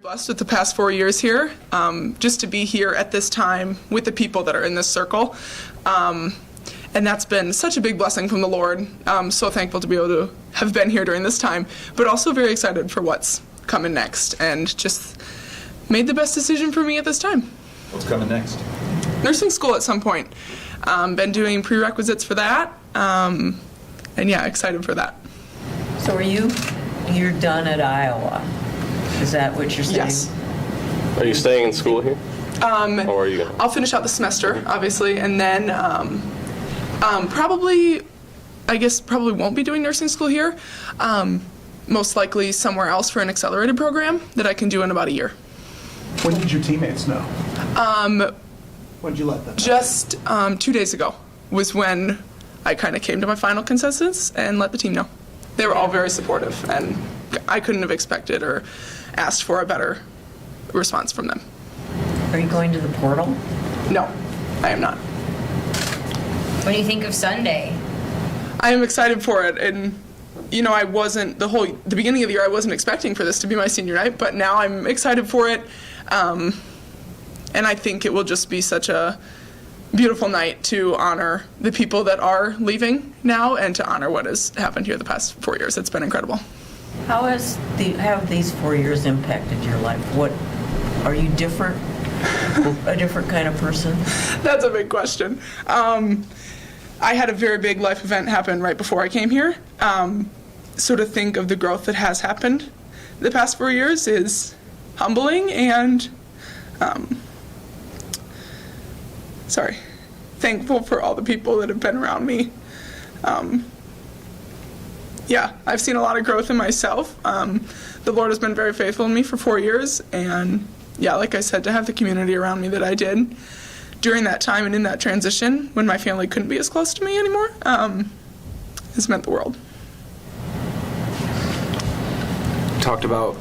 Blessed with the past 4 years here, just to be here at this time with the people that are in this circle. And that's been such a big blessing from the Lord. I'm so thankful to be able to have been here during this time, but also very excited for what's coming next, and just made the best decision for me at this time. What's coming next? Nursing school at some point. Been doing prerequisites for that, and yeah, excited for that. So you're done at Iowa? Is that what you're saying? Yes. Are you staying in school here? Or are you gonna? I'll finish out the semester, obviously, and then probably won't be doing nursing school here. Most likely somewhere else for an accelerated program that I can do in about a year. When did your teammates know? When did you let them know? Just 2 days ago was when I kind of came to my final consensus and let the team know. They were all very supportive, and I couldn't have expected or asked for a better response from them. Are you going to the portal? No, I am not. What do you think of Sunday? I am excited for it, and I wasn't the beginning of the year. I wasn't expecting for this to be my senior night, but now I'm excited for it, and I think it will just be such a beautiful night to honor the people that are leaving now and to honor what has happened here the past 4 years. It's been incredible. How have these 4 years impacted your life? What are you different? A different kind of person? That's a big question. I had a very big life event happen right before I came here. So to think of the growth that has happened the past 4 years is humbling and thankful for all the people that have been around me. I've seen a lot of growth in myself. The Lord has been very faithful to me for 4 years, and like I said, to have the community around me that I did during that time and in that transition when my family couldn't be as close to me anymore has meant the world. Talked about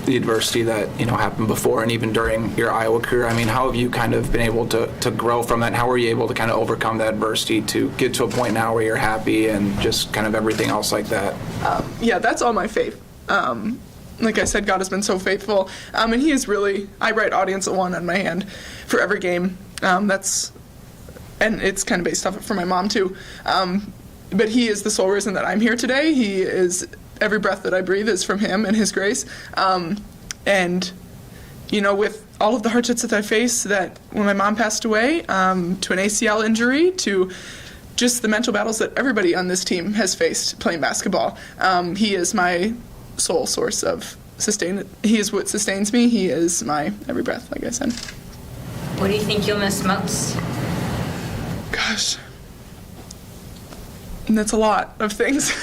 the adversity that happened before and even during your Iowa career. I mean, how have you kind of been able to grow from that? How were you able to kind of overcome that adversity to get to a point now where you're happy and just kind of everything else like that? That's all my faith. Like I said, God has been so faithful, and He is really. I write audience at 1 on my hand for every game. And it's kind of based off it for my mom too. But He is the sole reason that I'm here today. He is. Every breath that I breathe is from Him and His grace. And, with all of the hardships that I faced, that when my mom passed away, to an ACL injury, to just the mental battles that everybody on this team has faced playing basketball, He is my sole source of He is what sustains me. He is my every breath, like I said. What do you think you'll miss most? Gosh. And that's a lot of things.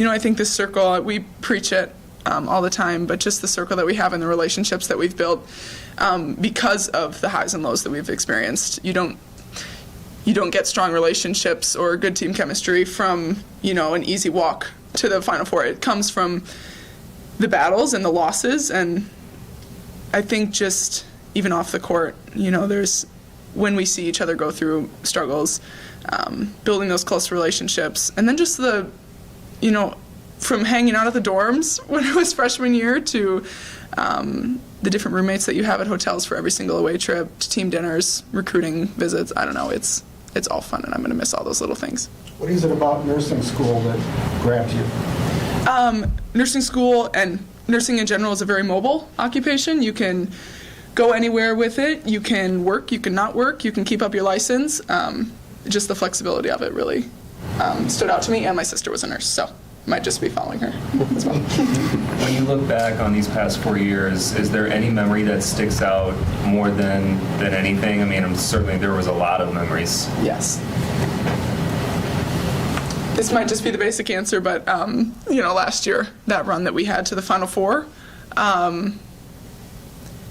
I think this circle, we preach it all the time, but just the circle that we have and the relationships that we've built because of the highs and lows that we've experienced. You don't get strong relationships or good team chemistry from, an easy walk to the Final Four. It comes from the battles and the losses, and I think just even off the court, there's when we see each other go through struggles, building those close relationships, and then just the, from hanging out at the dorms when it was freshman year to the different roommates that you have at hotels for every single away trip, to team dinners, recruiting visits. I don't know, it's all fun, and I'm going to miss all those little things. What is it about nursing school that grabbed you? Nursing school and nursing in general is a very mobile occupation. You can go anywhere with it. You can work, you can not work, you can keep up your license. Just the flexibility of it really stood out to me, and my sister was a nurse, so might just be following her as well. When you look back on these past 4 years, is there any memory that sticks out more than anything? I mean, certainly there was a lot of memories. Yes. This might just be the basic answer, but last year, that run that we had to the Final Four,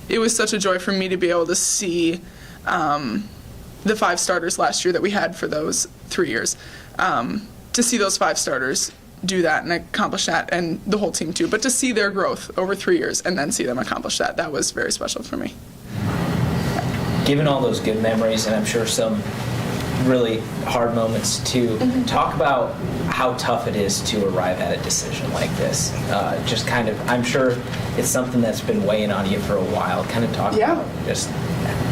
it was such a joy for me to be able to see the 5 starters last year that we had for those 3 years. To see those 5 starters do that and accomplish that, and the whole team too, but to see their growth over 3 years and then see them accomplish that was very special for me. Given all those good memories, and I'm sure some really hard moments too. Talk about how tough it is to arrive at a decision like this. Just kind of, I'm sure it's something that's been weighing on you for a while. Kind of talk Yeah. about just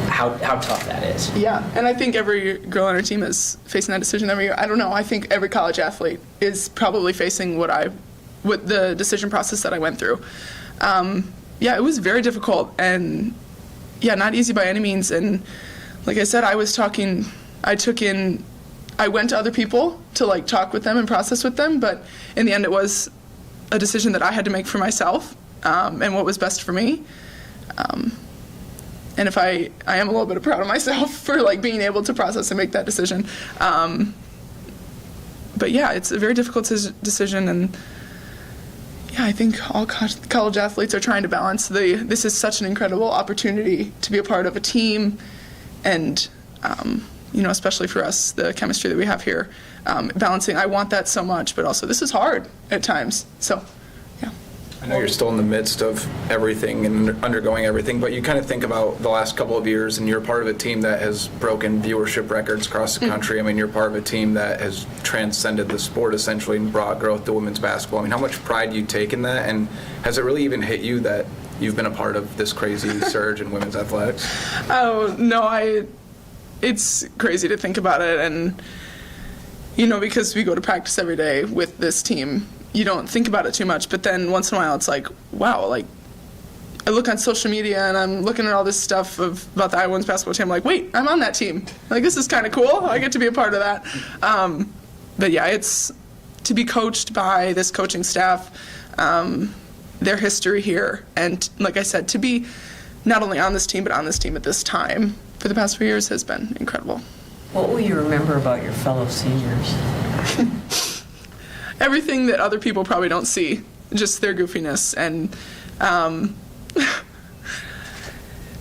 how tough that is. Yeah, and I think every girl on our team is facing that decision every year. I don't know. I think every college athlete is probably facing what the decision process that I went through. Yeah, it was very difficult and not easy by any means. And like I said, I went to other people to like talk with them and process with them, but in the end it was a decision that I had to make for myself, and what was best for me. And if I am a little bit proud of myself for like being able to process and make that decision. But yeah, it's a very difficult decision, and yeah, I think all college athletes are trying to balance this is such an incredible opportunity to be a part of a team, and especially for us, the chemistry that we have here, balancing. I want that so much, but also this is hard at times. So, yeah. I know you're still in the midst of everything and undergoing everything, but you kind of think about the last couple of years, and you're part of a team that has broken viewership records across the country. I mean, you're part of a team that has transcended the sport essentially and brought growth to women's basketball. I mean, how much pride do you take in that, and has it really even hit you that you've been a part of this crazy surge in women's athletics? Oh, no, it's crazy to think about it, and, because we go to practice every day with this team, you don't think about it too much, but then once in a while it's like, wow, like, I look on social media and I'm looking at all this stuff about the Iowa women's basketball team, I'm like, wait, I'm on that team. Like, this is kind of cool. I get to be a part of that. But yeah, it's to be coached by this coaching staff, their history here, and like I said, to be not only on this team, but on this team at this time for the past 4 years has been incredible. What will you remember about your fellow seniors? Everything that other people probably don't see, just their goofiness and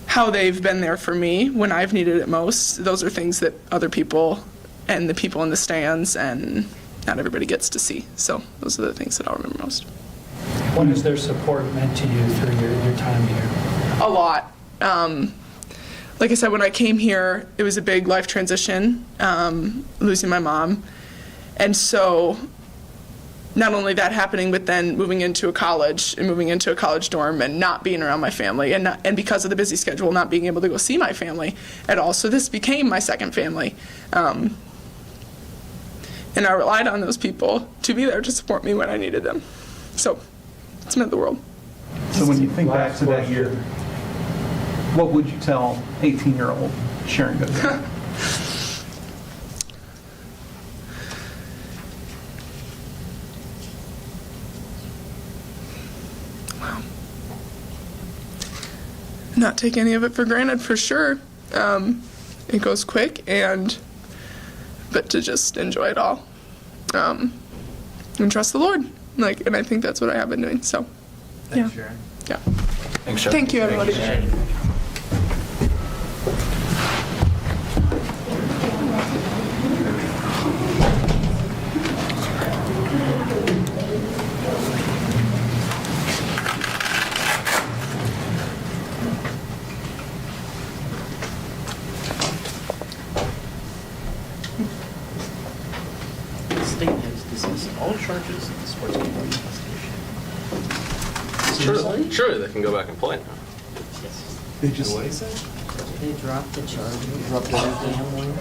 how they've been there for me when I've needed it most. Those are things that other people and the people in the stands and not everybody gets to see. So those are the things that I'll remember most. What has their support meant to you through your time here? A lot. Like I said, when I came here, it was a big life transition, losing my mom. And so not only that happening, but then moving into a college and moving into a college dorm and not being around my family, and because of the busy schedule, not being able to go see my family at all. So this became my second family. And I relied on those people to be there to support me when I needed them. So it's meant the world. So when you think back to that year, what would you tell 18-year-old Sharon Goodman? Not take any of it for granted, for sure. It goes quick, but to just enjoy it all, and trust the Lord. And I think that's what I have been doing. So, Thanks, Sharon. yeah. Thanks, Sharon. Thank you, everybody. State has dismissed all charges in the sports committee investigation. Surely they can go back and play now. Yes. They just What is it? They dropped the charge. Dropped everything.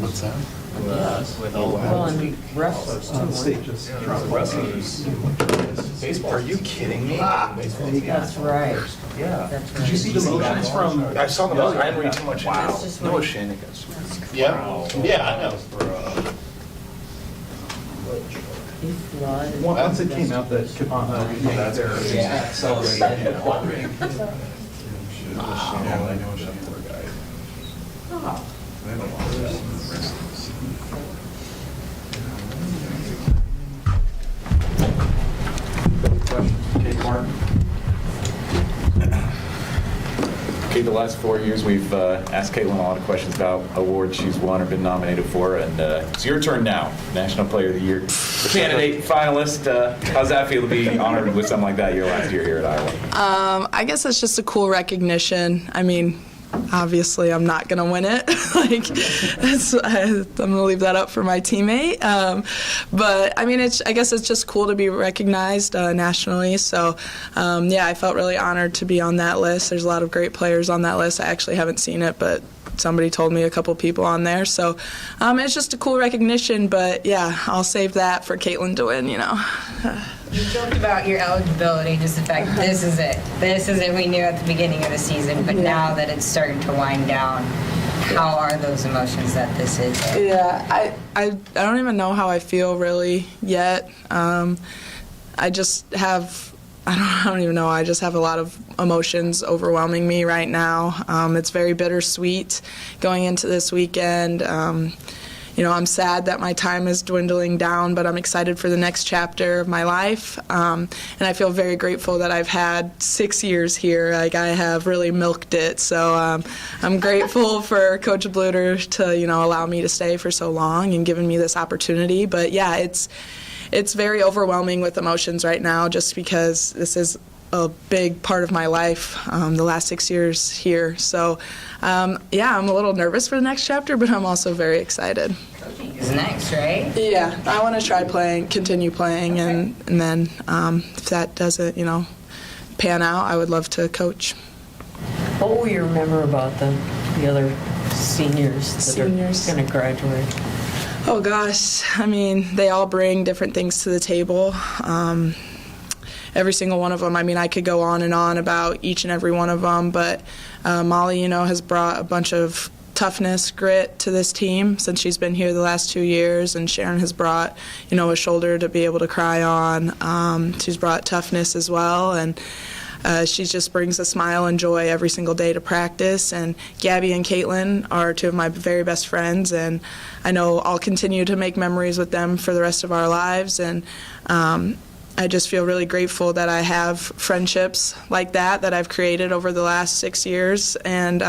What's that? With all Well, and wrestlers The too. state just dropped wrestlers. Baseball. Are you kidding me? That's right. Yeah. That's right. Did you see the motions from? I saw them. I didn't read too much. Wow. Wow. Just No what- shenanigans. Yeah, yeah, I know. He flooded. Once it came out that Capon, Yeah. Okay, the last 4 years, we've asked Caitlin a lot of questions about awards she's won or been nominated for, and it's your turn now. National Player of the Year candidate, finalist. How's that feel to be honored with something like that your last year here at Iowa? I guess it's just a cool recognition. I mean, obviously I'm not going to win it. I'm going to leave that up for my teammate. But I mean, I guess it's just cool to be recognized nationally. So yeah, I felt really honored to be on that list. There's a lot of great players on that list. I actually haven't seen it, but somebody told me a couple people on there. So it's just a cool recognition. But yeah, I'll save that for Caitlin to win, You joked about your eligibility, just the fact this is it. This is it we knew at the beginning of the season, but now that it's starting to wind down, how are those emotions that this is it? Yeah, I don't even know how I feel really yet. I just have, I don't even know, I just have a lot of emotions overwhelming me right now. It's very bittersweet going into this weekend. I'm sad that my time is dwindling down, but I'm excited for the next chapter of my life. And I feel very grateful that I've had 6 years here. Like, I have really milked it. So I'm grateful for Coach Bluter to, allow me to stay for so long and giving me this opportunity. But yeah, it's very overwhelming with emotions right now, just because this is a big part of my life, the last 6 years here. So, yeah, I'm a little nervous for the next chapter, but I'm also very excited. Coaching is next, right? Yeah, I want to try continue playing, and then if that doesn't, pan out, I would love to coach. What will you remember about the other seniors that are going to graduate? Oh, gosh. I mean, they all bring different things to the table. Every single one of them. I mean, I could go on and on about each and every one of them, but Molly, has brought a bunch of toughness, grit to this team since she's been here the last 2 years, and Sharon has brought, a shoulder to be able to cry on. She's brought toughness as well, and she just brings a smile and joy every single day to practice. And Gabbie and Caitlin are two of my very best friends, and I know I'll continue to make memories with them for the rest of our lives. And I just feel really grateful that I have friendships like that I've created over the last 6 years. And,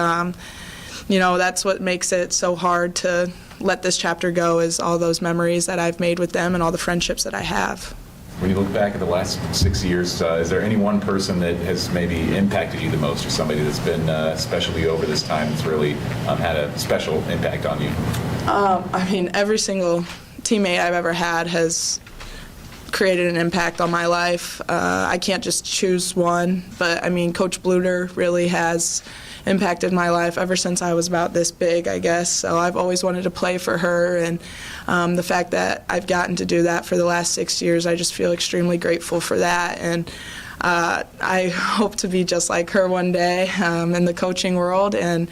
that's what makes it so hard to let this chapter go, is all those memories that I've made with them and all the friendships that I have. When you look back at the last 6 years, is there any one person that has maybe impacted you the most, or somebody that's been, especially over this time, that's really had a special impact on you? I mean, every single teammate I've ever had has created an impact on my life. I can't just choose one, but I mean, Coach Bluter really has impacted my life ever since I was about this big, I guess. So I've always wanted to play for her, and the fact that I've gotten to do that for the last 6 years, I just feel extremely grateful for that. And I hope to be just like her one day in the coaching world, and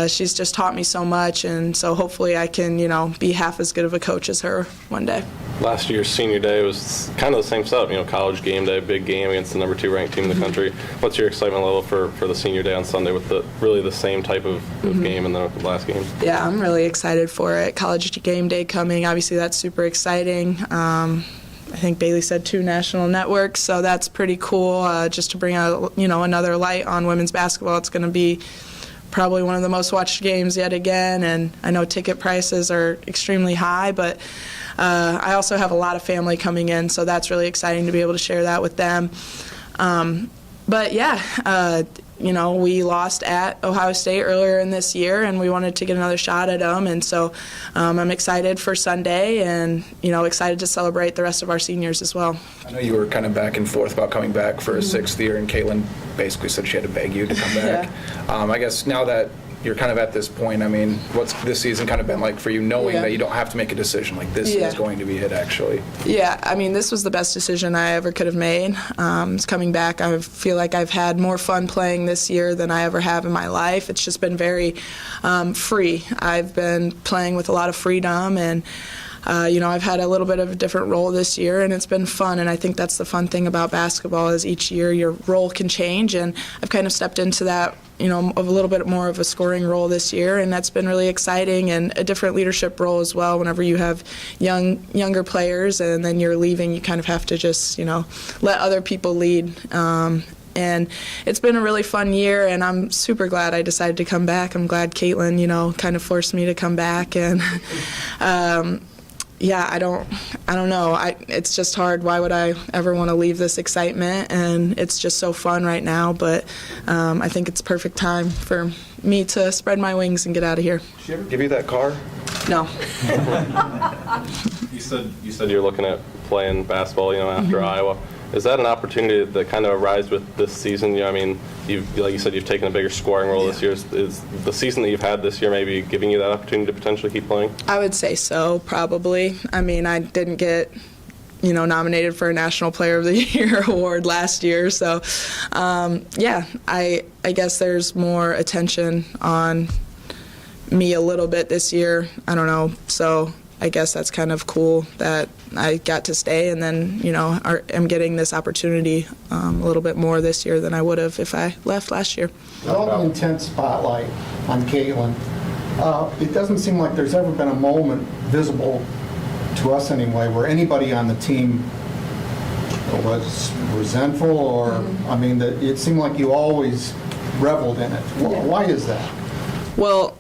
she's just taught me so much, and so hopefully I can, be half as good of a coach as her one day. Last year's senior day was kind of the same setup, college game day, big game against the number 2 ranked team in the country. What's your excitement level for the senior day on Sunday with really the same type of game in the last game? Yeah, I'm really excited for it. College game day coming, obviously that's super exciting. I think Bailey said 2 national networks, so that's pretty cool, just to bring out, another light on women's basketball. It's going to be probably one of the most watched games yet again, and I know ticket prices are extremely high, but I also have a lot of family coming in, so that's really exciting to be able to share that with them. But yeah, we lost at Ohio State earlier in this year, and we wanted to get another shot at them, and so I'm excited for Sunday, and excited to celebrate the rest of our seniors as well. I know you were kind of back and forth about coming back for a 6th year, and Caitlin basically said she had to beg you to come back. Yeah. I guess now that you're kind of at this point, I mean, what's this season kind of been like for you, knowing that you don't have to make a decision like this is going to be it, actually? Yeah, I mean, this was the best decision I ever could have made. Coming back, I feel like I've had more fun playing this year than I ever have in my life. It's just been very free. I've been playing with a lot of freedom, and I've had a little bit of a different role this year, and it's been fun, and I think that's the fun thing about basketball is each year your role can change, and I've kind of stepped into that, of a little bit more of a scoring role this year, and that's been really exciting, and a different leadership role as well. Whenever you have younger players and then you're leaving, you kind of have to just, let other people lead. And it's been a really fun year, and I'm super glad I decided to come back. I'm glad Caitlin, kind of forced me to come back, and yeah, I don't know. It's just hard. Why would I ever want to leave this excitement? And it's just so fun right now. But I think it's perfect time for me to spread my wings and get out of here. Did she ever give you that car? No. You said you're looking at playing basketball, after Iowa. Is that an opportunity that kind of arise with this season? I mean, like you said, you've taken a bigger scoring role this year. Is the season that you've had this year maybe giving you that opportunity to potentially keep playing? I would say so, probably. I mean, I didn't get nominated for a National Player of the Year award last year. So, I guess there's more attention on me a little bit this year. I don't know. So I guess that's kind of cool that I got to stay and then, am getting this opportunity a little bit more this year than I would have if I left last year. With all the intense spotlight on Caitlin, it doesn't seem like there's ever been a moment visible to us anyway, where anybody on the team was resentful or, it seemed like you always reveled in it. Why is that? Well,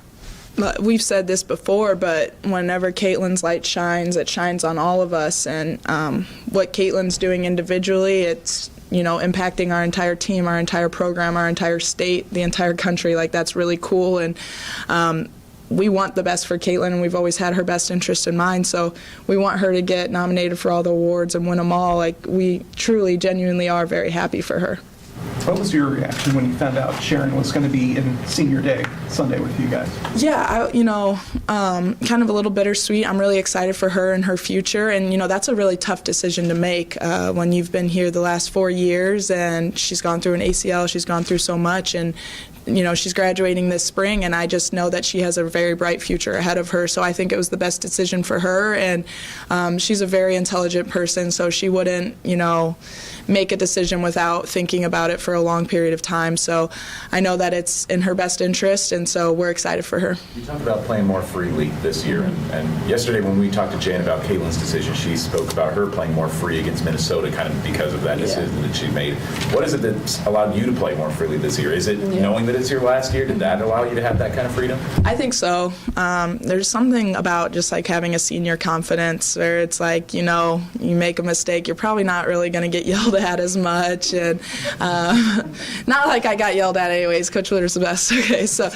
we've said this before, but whenever Caitlin's light shines, it shines on all of us. And what Caitlin's doing individually, it's, impacting our entire team, our entire program, our entire state, the entire country. Like, that's really cool. And we want the best for Caitlin, and we've always had her best interest in mind. So we want her to get nominated for all the awards and win them all. Like, we truly, genuinely are very happy for her. What was your reaction when you found out Sharon was going to be in senior day Sunday with you guys? Yeah, kind of a little bittersweet. I'm really excited for her and her future, and that's a really tough decision to make when you've been here the last 4 years, and she's gone through an ACL, she's gone through so much, and she's graduating this spring, and I just know that she has a very bright future ahead of her. So I think it was the best decision for her, and she's a very intelligent person, so she wouldn't, make a decision without thinking about it for a long period of time. So I know that it's in her best interest, and so we're excited for her. You talked about playing more freely this year, and yesterday when we talked to Jan about Caitlin's decision, she spoke about her playing more free against Minnesota kind of because of that decision that she made. What is it that's allowed you to play more freely this year? Is it knowing that it's your last year? Did that allow you to have that kind of freedom? I think so. There's something about just like having a senior confidence where it's like, you make a mistake, you're probably not really going to get yelled at as much, and not like I got yelled at anyways. Coach Witter's the best. Okay, so,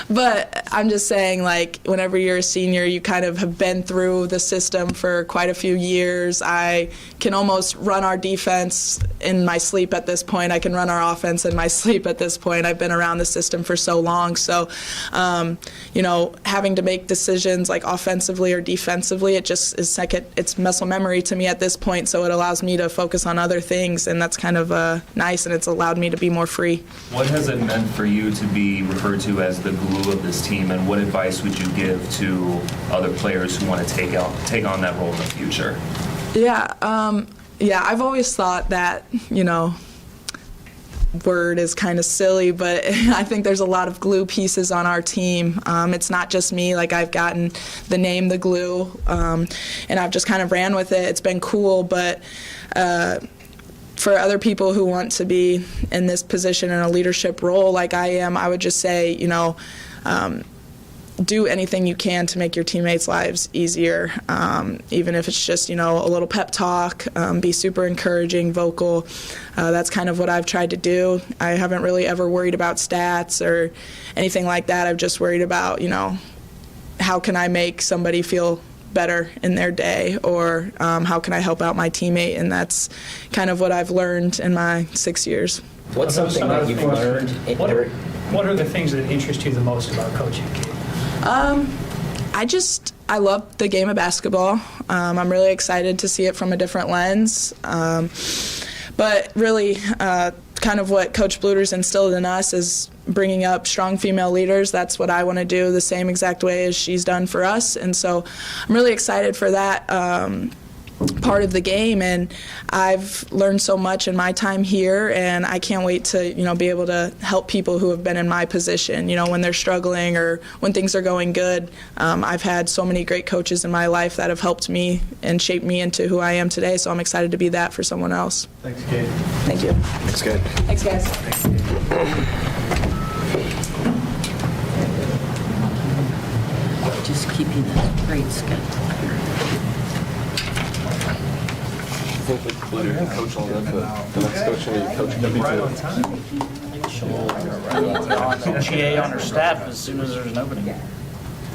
but I'm just saying, like, whenever you're a senior, you kind of have been through the system for quite a few years. I can almost run our defense in my sleep at this point. I can run our offense in my sleep at this point. I've been around the system for so long. So, having to make decisions like offensively or defensively, it just is it's muscle memory to me at this point. So it allows me to focus on other things, and that's kind of nice, and it's allowed me to be more free. What has it meant for you to be referred to as the glue of this team, and what advice would you give to other players who want to take on that role in the future? I've always thought that, word is kind of silly, but I think there's a lot of glue pieces on our team. It's not just me. Like, I've gotten the name The Glue, and I've just kind of ran with it. It's been cool, but for other people who want to be in this position in a leadership role like I am, I would just say, do anything you can to make your teammates' lives easier, even if it's just, a little pep talk, be super encouraging, vocal. That's kind of what I've tried to do. I haven't really ever worried about stats or anything like that. I've just worried about, how can I make somebody feel better in their day, or how can I help out my teammate, and that's kind of what I've learned in my 6 years. What's something that you've learned? What are the things that interest you the most about coaching, Kate? I love the game of basketball. I'm really excited to see it from a different lens. But really, kind of what Coach Bluter's instilled in us is bringing up strong female leaders. That's what I want to do the same exact way as she's done for us. And so I'm really excited for that part of the game, and I've learned so much in my time here, and I can't wait to be able to help people who have been in my position, when they're struggling or when things are going good. I've had so many great coaches in my life that have helped me and shaped me into who I am today, so I'm excited to be that for someone else. Thanks, Kate. Thank you. Thanks, Kate. Thanks, guys. Just keeping this great schedule here. I think the next coach will be coaching. Right on time. she'll be on GA on her staff as soon as there's an opening.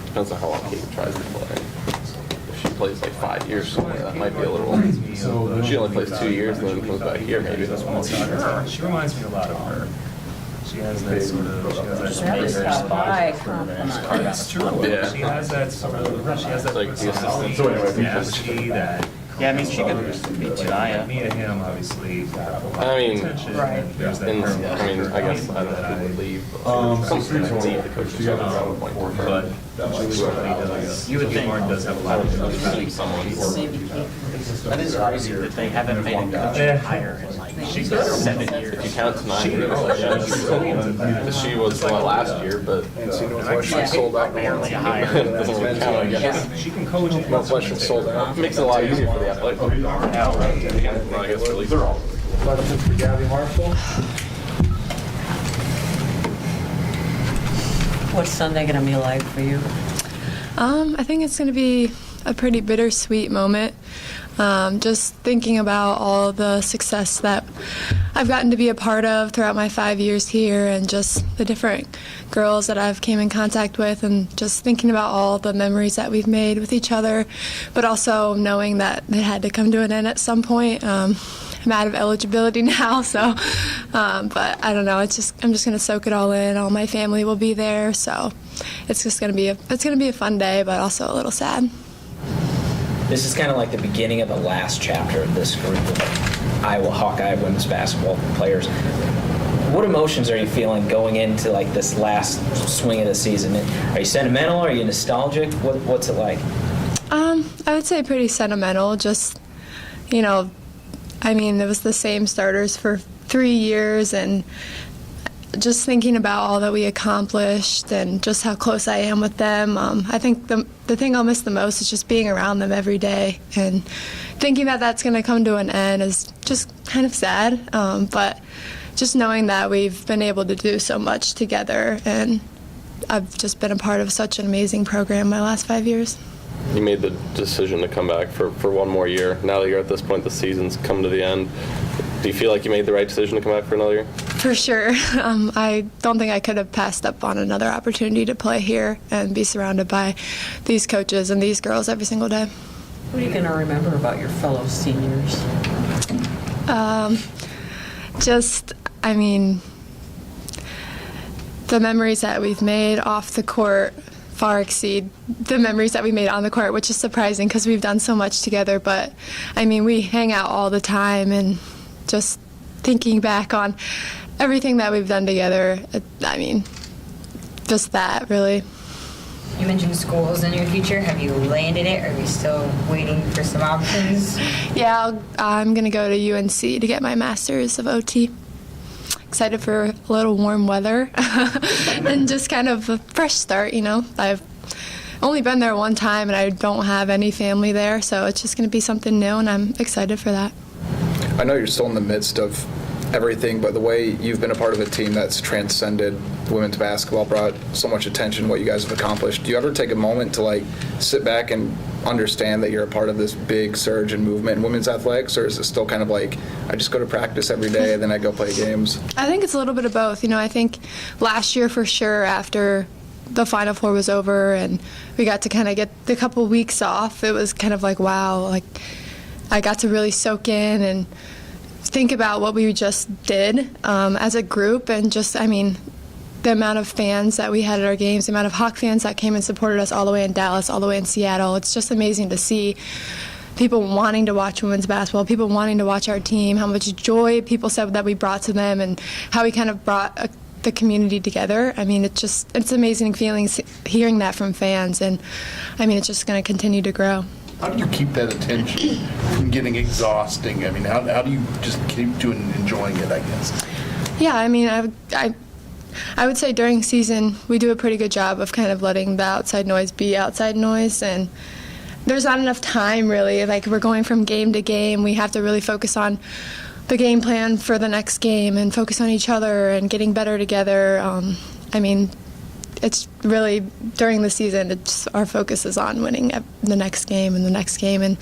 Depends on how long Kate tries to play. If she plays like 5 years somewhere, that might be a little. If she only plays 2 years and then comes back here, maybe that's one. She reminds me a lot of her. She has that sort of, That was a high compliment. That's true. Yeah. She has that sort of, she has that Like the personality, assistant. nasty, that. Yeah, I mean, she could beat Jaya. Me and him, obviously, got a lot I of mean, attention. Right. There's that And, personality I mean, I guess I don't know who would leave. Some people leave the coaches at some point. But You would think- Martin does have a lot of Keep someone for That is crazy that they haven't made a coaching hire in like 7 years. If you count tonight, because she was one last year, but Sold out barely a hire. doesn't really count, I guess. She can coach. Northwestern sold out. Makes it a lot easier for the athletic. Well, I guess release her all. Questions for Gabbie Marshall? What's Sunday going to be like for you? I think it's going to be a pretty bittersweet moment. Just thinking about all the success that I've gotten to be a part of throughout my 5 years here, and just the different girls that I've came in contact with, and just thinking about all the memories that we've made with each other, but also knowing that it had to come to an end at some point. I'm out of eligibility now, so but I don't know. I'm just going to soak it all in. All my family will be there, so it's just going to be a fun day, but also a little sad. This is kind of like the beginning of the last chapter of this group of Iowa Hawkeye women's basketball players. What emotions are you feeling going into like this last swing of the season? Are you sentimental? Are you nostalgic? What's it like? I would say pretty sentimental. Just, I mean, it was the same starters for 3 years, and just thinking about all that we accomplished and just how close I am with them. I think the thing I'll miss the most is just being around them every day, and thinking that that's going to come to an end is just kind of sad. But just knowing that we've been able to do so much together, and I've just been a part of such an amazing program my last 5 years. You made the decision to come back for one more year. Now that you're at this point, the season's come to the end. Do you feel like you made the right decision to come back for another year? For sure. I don't think I could have passed up on another opportunity to play here and be surrounded by these coaches and these girls every single day. What are you going to remember about your fellow seniors? The memories that we've made off the court far exceed the memories that we made on the court, which is surprising because we've done so much together. But, we hang out all the time, and just thinking back on everything that we've done together, just that, really. You mentioned schools in your future. Have you landed it? Are we still waiting for some options? Yeah, I'm going to go to UNC to get my master's of OT. Excited for a little warm weather and just kind of a fresh start, I've only been there one time, and I don't have any family there, so it's just going to be something new, and I'm excited for that. I know you're still in the midst of everything, but the way you've been a part of a team that's transcended women's basketball, brought so much attention, what you guys have accomplished, do you ever take a moment to sit back and understand that you're a part of this big surge in movement in women's athletics, or is it still kind of like, I just go to practice every day and then I go play games? I think it's a little bit of both. I think last year for sure, after the Final Four was over and we got to kind of get the couple weeks off, it was kind of like, wow, I got to really soak in and think about what we just did as a group, and just, the amount of fans that we had at our games, the amount of Hawk fans that came and supported us all the way in Dallas, all the way in Seattle. It's just amazing to see people wanting to watch women's basketball, people wanting to watch our team, how much joy people said that we brought to them, and how we kind of brought the community together. It's amazing feelings hearing that from fans, and it's just going to continue to grow. How do you keep that attention from getting exhausting? How do you just keep enjoying it, I guess? Yeah, I would say during season we do a pretty good job of kind of letting the outside noise be outside noise, and there's not enough time really. We're going from game to game. We have to really focus on the game plan for the next game and focus on each other and getting better together. It's really, during the season, our focus is on winning the next game and the next game. And,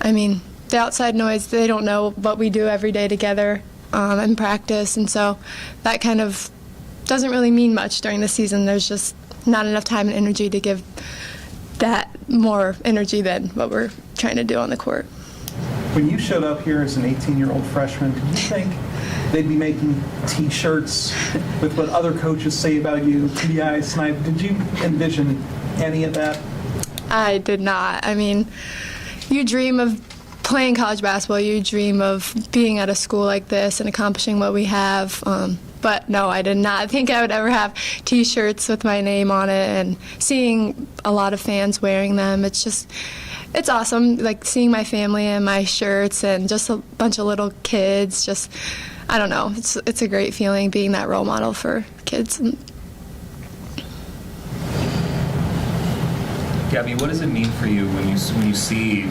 the outside noise, they don't know what we do every day together. in practice, and so that kind of doesn't really mean much during the season. There's just not enough time and energy to give that more energy than what we're trying to do on the court. When you showed up here as an 18-year-old freshman, did you think they'd be making T-shirts with what other coaches say about you, TDI, Snipe? Did you envision any of that? I did not. I mean, you dream of playing college basketball, you dream of being at a school like this and accomplishing what we have. But no, I did not think I would ever have T-shirts with my name on it, and seeing a lot of fans wearing them, it's awesome, like seeing my family in my shirts and just a bunch of little kids. Just, I don't know, it's a great feeling being that role model for kids. Gabbie, what does it mean for you when you see,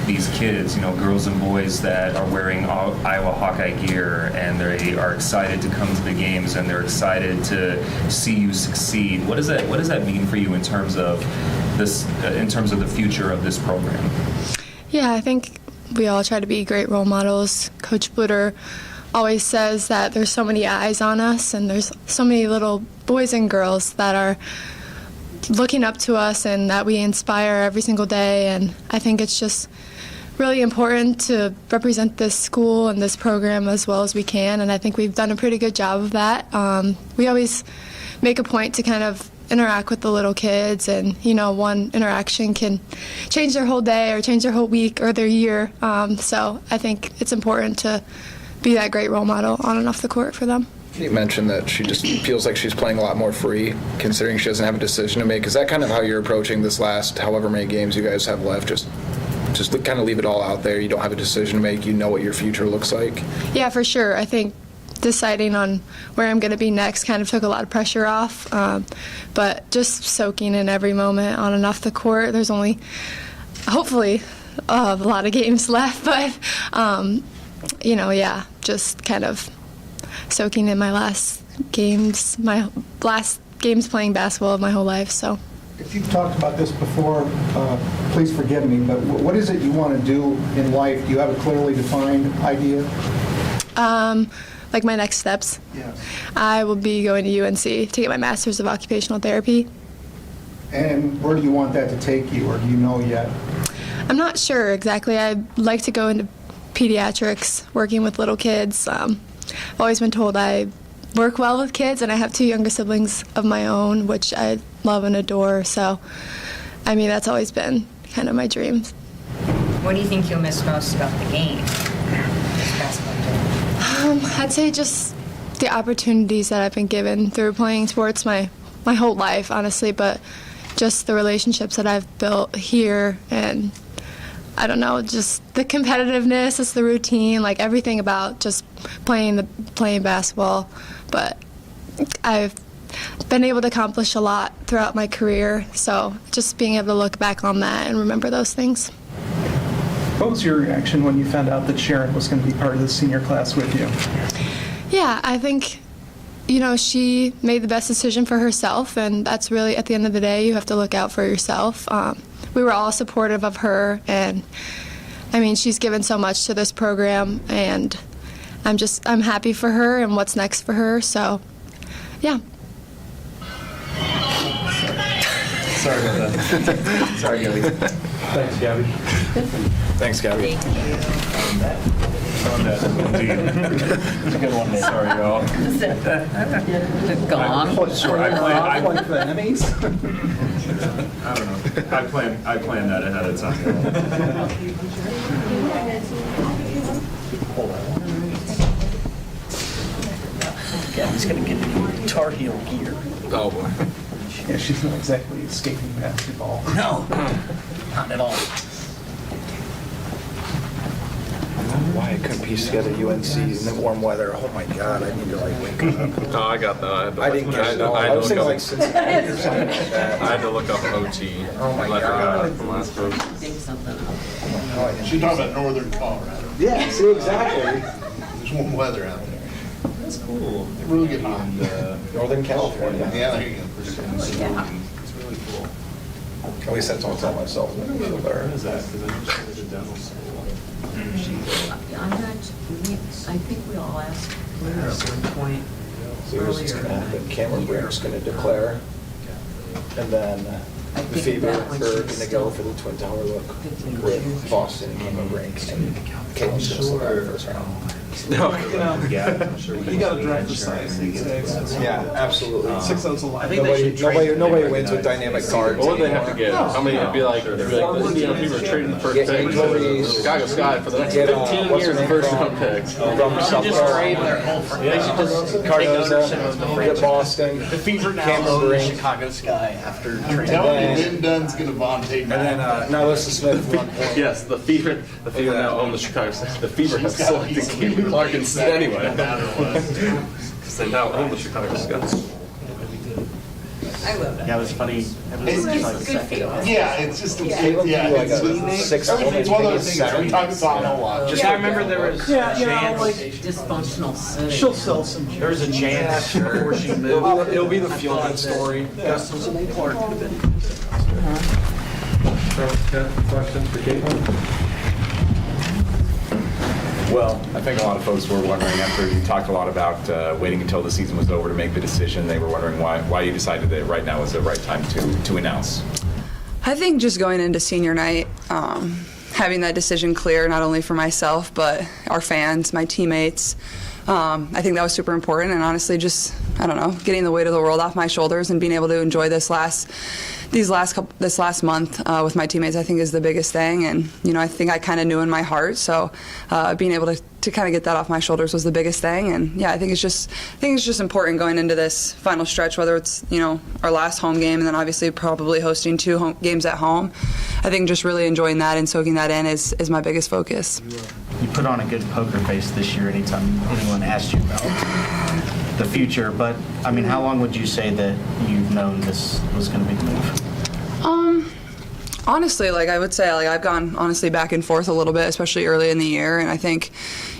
these kids, girls and boys that are wearing Iowa Hawkeye gear, and they are excited to come to the games, and they're excited to see you succeed? What does that mean for you in terms of this, in terms of the future of this program? Yeah, I think we all try to be great role models. Coach Bluter always says that there's so many eyes on us, and there's so many little boys and girls that are looking up to us and that we inspire every single day. And I think it's just really important to represent this school and this program as well as we can, and I think we've done a pretty good job of that. We always make a point to kind of interact with the little kids, and one interaction can change their whole day or change their whole week or their year. So I think it's important to be that great role model on and off the court for them. You mentioned that she just feels like she's playing a lot more free, considering she doesn't have a decision to make. Is that kind of how you're approaching this last however many games you guys have left? Just kind of leave it all out there. You don't have a decision to make. You know what your future looks like. Yeah, for sure. I think deciding on where I'm going to be next kind of took a lot of pressure off. But just soaking in every moment on and off the court. There's only, hopefully, a lot of games left. But, just kind of soaking in my last games playing basketball of my whole life. So, if you've talked about this before, please forgive me, but what is it you want to do in life? Do you have a clearly defined idea? Like my next steps? Yes. I will be going to UNC to get my Master's of Occupational Therapy. And where do you want that to take you, or do you know yet? I'm not sure exactly. I'd like to go into pediatrics, working with little kids. I've always been told I work well with kids, and I have 2 younger siblings of my own, which I love and adore. So, I mean, that's always been kind of my dream. What do you think you'll miss most about the game, this basketball game? I'd say just the opportunities that I've been given through playing sports my whole life, honestly, but just the relationships that I've built here, and I don't know, just the competitiveness, it's the routine, like everything about just playing basketball. But I've been able to accomplish a lot throughout my career, so just being able to look back on that and remember those things. What was your reaction when you found out that Sharon was going to be part of the senior class with you? Yeah, I think, she made the best decision for herself, and that's really, at the end of the day, you have to look out for yourself. We were all supportive of her, and I mean, she's given so much to this program, and I'm happy for her and what's next for her, so yeah. Sorry about that. Sorry, Gabbie. Thanks, Gabbie. Thanks, Gabbie. It's a good one. Sorry, y'all. Gone. Sorry, I Like the Emmys? don't know. I planned that ahead of time. Gabbie's gonna get new Tar Heel gear. Oh, boy. Yeah, she's not exactly escaping basketball. No, not at all. I don't know why I couldn't piece together UNC in the warm weather. Oh my God, I need to wake up. No, I got that. I didn't catch it all. I was thinking like Cincinnati or something like that. I had to look up OT. Oh my I forgot God. from last row. She's talking about northern Colorado. Yeah, see, exactly. There's warm weather out there. That's cool. It really get hot. Northern California. Yeah, there you go. It's really cool. At least that's what I tell myself. I think we all asked Claire at one point earlier. Cameron Brink's going to declare, and then I the think Fever that one are should going to still- go for the Twin Tower look with Boston and Cameron Brink, and Caitlin's going to slip out of the first round. No, you got to draft the size these days. Yeah, absolutely. 6 is a lot. Nobody wins with dynamic cards. What would they have to get? No. How many? It'd be like, people are trading the first pick for Chicago Sky for the next 15 years of first round picks. From South Carolina. Cardoza, get Boston, The Fever now Cameron own the Brink. Chicago Sky after I'm trading. telling you, Vin Dunn's going to Vontae And then Nyla Smith, 1 point. Yes, the Fever now own the Chicago. The Fever have selected Caitlin Clark instead anyway. Because they now own the Chicago Sky. I love that. Yeah, it was funny. It's Like good feeling. Yeah, it's just, Caitlin yeah, do like it's a 6 everything's one of those things every time it's on, I'll watch. I remember there was Yeah, you know, Jan's- like, Dysfunctional setting. she'll sell some. there was a Jan's before she moved. It'll be the feel-good story. Gustafson Clark could have been. Question for Caitlin? Well, I think a lot of folks were wondering after you talked a lot about waiting until the season was over to make the decision. They were wondering why you decided that right now was the right time to announce. I think just going into senior night, having that decision clear, not only for myself, but our fans, my teammates, I think that was super important. And honestly, just, I don't know, getting the weight of the world off my shoulders and being able to enjoy this last month with my teammates, I think is the biggest thing. And, you know, I think I kind of knew in my heart. So being able to kind of get that off my shoulders was the biggest thing. And yeah, I think it's just important going into this final stretch, whether it's, you know, our last home game and then obviously probably hosting 2 home games at home. I think just really enjoying that and soaking that in is my biggest focus. You put on a good poker face this year anytime anyone asked you about the future, but I mean, how long would you say that you've known this was going to be the move? Honestly, like I would say, like I've gone honestly back and forth a little bit, especially early in the year, and I think,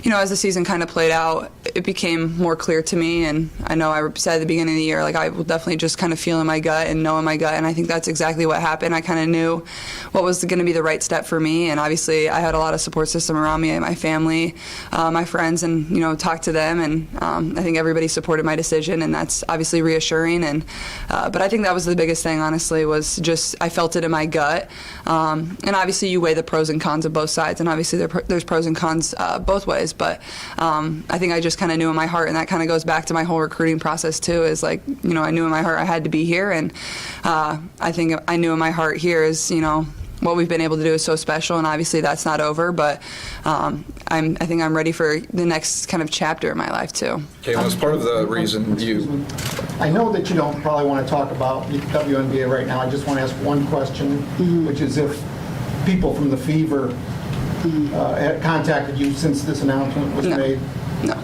you know, as the season kind of played out, it became more clear to me. And I know I said at the beginning of the year, like I will definitely just kind of feel in my gut and know in my gut, and I think that's exactly what happened. I kind of knew what was going to be the right step for me, and obviously I had a lot of support system around me, my family, my friends, and you know, talked to them, and I think everybody supported my decision, and that's obviously reassuring. And but I think that was the biggest thing, honestly, was just I felt it in my gut. And obviously you weigh the pros and cons of both sides, and obviously there's pros and cons both ways, but I think I just kind of knew in my heart, and that kind of goes back to my whole recruiting process too, is like, you know, I knew in my heart I had to be here, and I think I knew in my heart here is, you know, what we've been able to do is so special, and obviously that's not over, but I think I'm ready for the next kind of chapter in my life too. Okay, was part of the reason you... I know that you don't probably want to talk about WNBA right now. I just want to ask one question, which is if people from the Fever had contacted you since this announcement was made. No.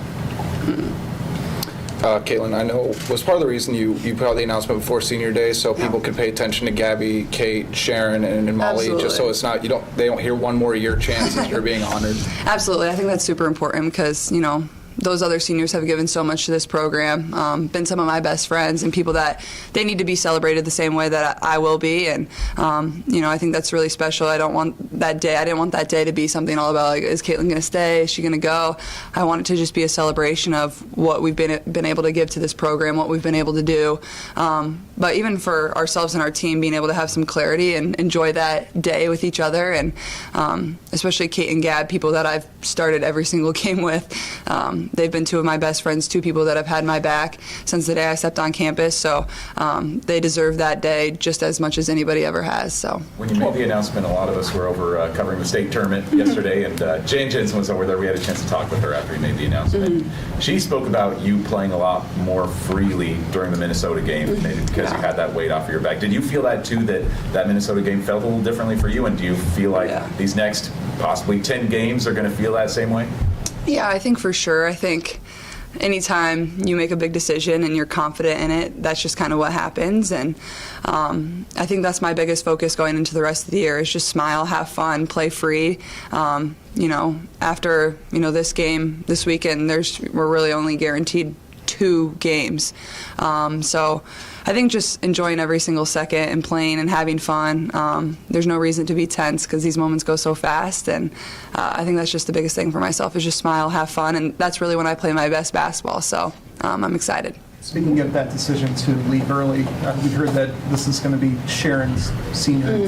Caitlin, I know, was part of the reason you put out the announcement before senior day so people could pay attention to Gabbie, Kate, Sharon, and Molly, Absolutely. just so it's not, they don't hear one more year chances you're being honored. Absolutely. I think that's super important because, you know, those other seniors have given so much to this program, been some of my best friends and people that they need to be celebrated the same way that I will be. And, you know, I think that's really special. I didn't want that day to be something all about, like, is Caitlin going to stay? Is she going to go? I want it to just be a celebration of what we've been able to give to this program, what we've been able to do. But even for ourselves and our team, being able to have some clarity and enjoy that day with each other. And especially Kate and Gab, people that I've started every single game with. They've been 2 of my best friends, 2 people that have had my back since the day I stepped on campus. So they deserve that day just as much as anybody ever has. So When you made the announcement, a lot of us were over covering the state tournament yesterday, and Jane Jensen was over there. We had a chance to talk with her after you made the announcement. She spoke about you playing a lot more freely during the Minnesota game, maybe because you had that weight off of your back. Did you feel that too, that Minnesota game felt a little differently for you? And do you feel like these next possibly 10 games are going to feel that same way? yeah, I think for sure. I think anytime you make a big decision and you're confident in it, that's just kind of what happens. And I think that's my biggest focus going into the rest of the year is just smile, have fun, play free. You know, after, you know, this game this weekend, we're really only guaranteed 2 games. So I think just enjoying every single second and playing and having fun. There's no reason to be tense because these moments go so fast, and I think that's just the biggest thing for myself is just smile, have fun, and that's really when I play my best basketball. So I'm excited. Speaking of that decision to leave early, we heard that this is going to be Sharon's senior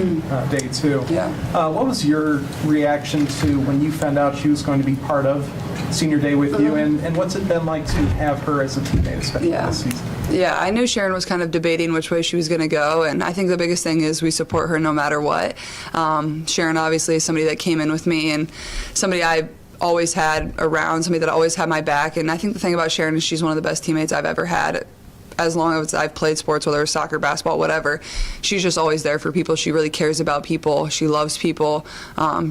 day too. Yeah. What was your reaction to when you found out she was going to be part of senior day with you, and what's it been like to have her as a teammate, especially this season? Yeah, I knew Sharon was kind of debating which way she was going to go, and I think the biggest thing is we support her no matter what. Sharon obviously is somebody that came in with me and somebody I always had around, somebody that always had my back, and I think the thing about Sharon is she's one of the best teammates I've ever had. As long as I've played sports, whether it's soccer, basketball, whatever, she's just always there for people. She really cares about people. She loves people.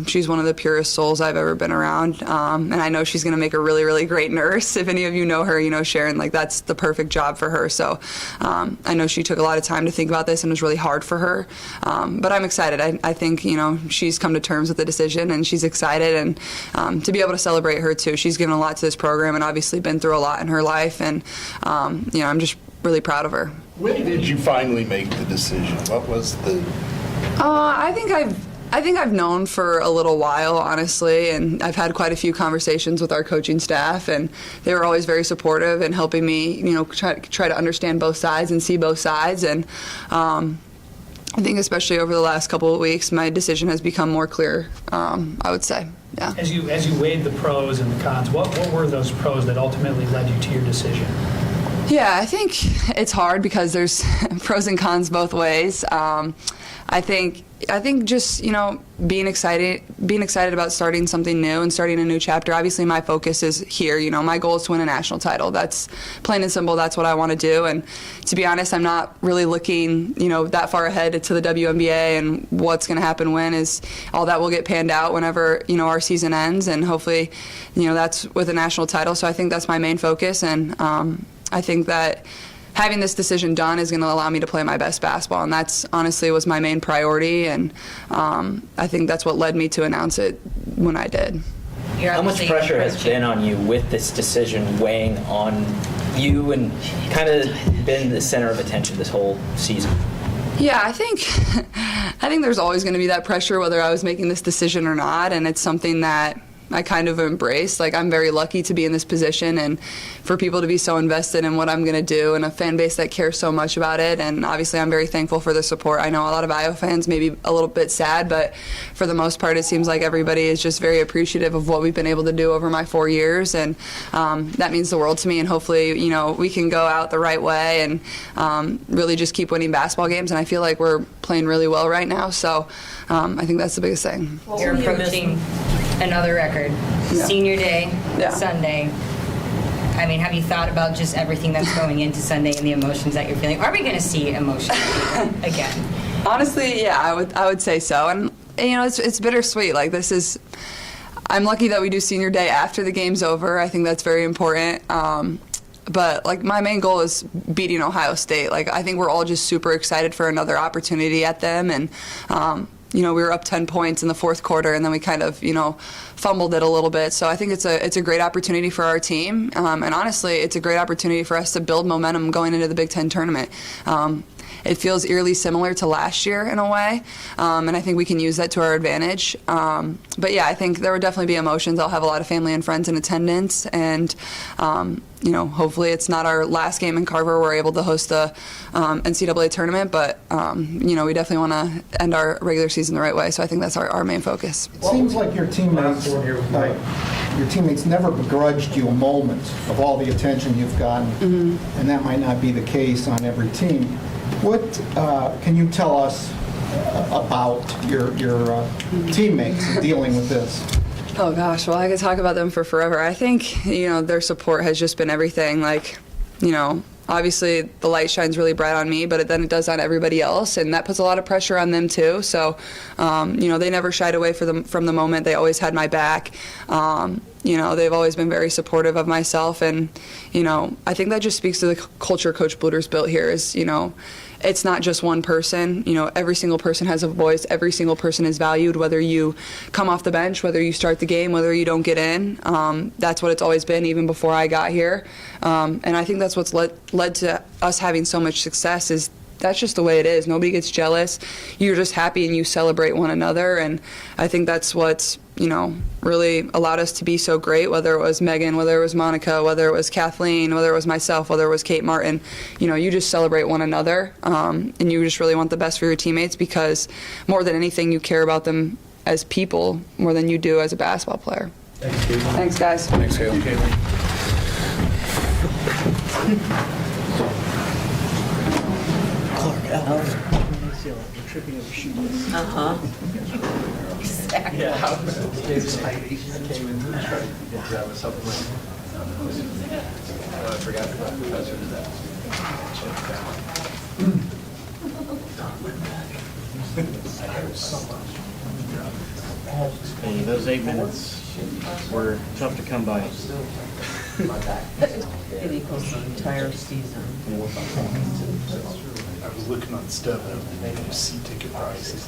She's one of the purest souls I've ever been around. And I know she's going to make a really, really great nurse. If any of you know her, you know Sharon, like that's the perfect job for her. So I know she took a lot of time to think about this and it was really hard for her. But I'm excited. I think, you know, she's come to terms with the decision and she's excited. And to be able to celebrate her too, she's given a lot to this program and obviously been through a lot in her life. And, you know, I'm just really proud of her. When did you finally make the decision? What was the... I think I've known for a little while, honestly, and I've had quite a few conversations with our coaching staff, and they were always very supportive and helping me, you know, try to understand both sides and see both sides. And I think especially over the last couple of weeks, my decision has become more clear, I would say. Yeah. As you weighed the pros and the cons, what were those pros that ultimately led you to your decision? Yeah, I think it's hard because there's pros and cons both ways. I think just, you know, being excited about starting something new and starting a new chapter. Obviously, my focus is here. You know, my goal is to win a national title. That's plain and simple. That's what I want to do. And to be honest, I'm not really looking, you know, that far ahead to the WNBA and what's going to happen when. Is all that will get panned out whenever, you know, our season ends, and hopefully, you know, that's with a national title. So I think that's my main focus, and I think that having this decision done is going to allow me to play my best basketball, and that's honestly was my main priority, and I think that's what led me to announce it when I did. How much pressure has been on you with this decision weighing on you and kind of been the center of attention this whole season? Yeah, I think there's always going to be that pressure whether I was making this decision or not, and it's something that I kind of embrace. Like, I'm very lucky to be in this position and for people to be so invested in what I'm going to do, and a fan base that cares so much about it. And obviously I'm very thankful for the support. I know a lot of Iowa fans may be a little bit sad, but for the most part it seems like everybody is just very appreciative of what we've been able to do over my 4 years, and that means the world to me. And hopefully, you know, we can go out the right way and really just keep winning basketball games, and I feel like we're playing really well right now, so I think that's the biggest thing. You're approaching another record. Yeah. Senior day, Yeah. Sunday. I mean, have you thought about just everything that's going into Sunday and the emotions that you're feeling? Are we going to see emotions again? Honestly, yeah, I would say so. And you know, it's bittersweet. Like, this is, I'm lucky that we do senior day after the game's over. I think that's very important. But like, my main goal is beating Ohio State. Like, I think we're all just super excited for another opportunity at them, and you know, we were up 10 points in the fourth quarter, and then we kind of, you know, fumbled it a little bit. So I think it's a great opportunity for our team, and honestly, it's a great opportunity for us to build momentum going into the Big Ten tournament. It feels eerily similar to last year in a way, and I think we can use that to our advantage. But yeah, I think there would definitely be emotions. I'll have a lot of family and friends in attendance, and you know, hopefully it's not our last game in Carver. We're able to host the NCAA tournament, but you know, we definitely want to end our regular season the right way. So I think that's our main focus. It seems like your teammates never begrudged you a moment of all the attention you've gotten, and that might not be the case on every team. What can you tell us about your teammates dealing with this? Oh gosh, well, I could talk about them for forever. I think, you know, their support has just been everything. Like, you know, obviously the light shines really bright on me, but then it does on everybody else, and that puts a lot of pressure on them too. So, you know, they never shied away from the moment. They always had my back. You know, they've always been very supportive of myself, and, you know, I think that just speaks to the culture Coach Bluder's built here is, you know, it's not just one person. You know, every single person has a voice. Every single person is valued, whether you come off the bench, whether you start the game, whether you don't get in. That's what it's always been, even before I got here. And I think that's what's led to us having so much success is that's just the way it is. Nobody gets jealous. You're just happy and you celebrate one another. And I think that's what's, you know, really allowed us to be so great, whether it was Megan, whether it was Monica, whether it was Kathleen, whether it was myself, whether it was Kate Martin. You know, you just celebrate one another, and you just really want the best for your teammates because more than anything, you care about them as people more than you do as a basketball player. Thanks, guys. Thanks, Caitlin. Hey, those 8 minutes were tough to come by. It equals the entire season. I was looking on stuff, and seat ticket prices.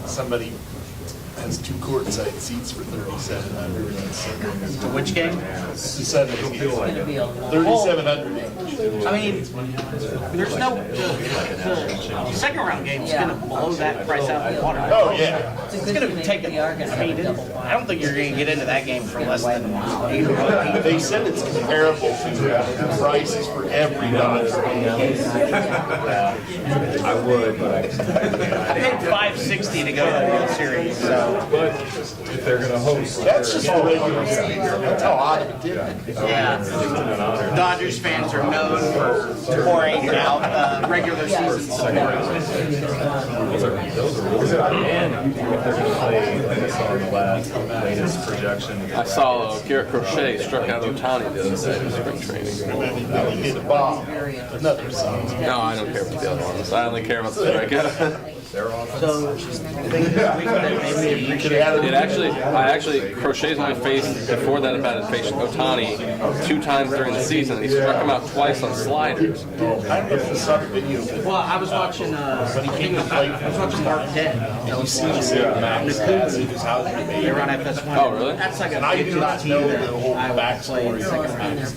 Somebody has 2 courtside seats for $3,700. To which game? The Sunday game. Gonna be a lot. $3,700. I mean, there's no, the second round game is gonna blow that price out of the water. Oh, yeah. It's gonna take, I don't think you're gonna get into that game for less than $8. They said it's comparable to prices for every Dodger game. I would, but I paid $560 to go to the World Series, so. But if they're going to host, That's just the regular season. That's how I did it. Yeah. Dodgers fans are known for pouring out regular season support. And if they're going to play, like I saw in the latest projection. I saw Garrett Crochet struck out Otani the other day in spring training. He hit a bomb. Another song. No, I don't care about the other ones. I only care about the strikeout. So, I actually, Crochet's only faced, before that at bat, faced Otani 2 times during the season, and he struck him out twice on sliders. I don't know if you saw the video. well, I was watching, I was watching Mark Dead. You see the Max passing his house. They run FS1. Oh, really? That's like And a I big do not team know that the whole I backstory of Max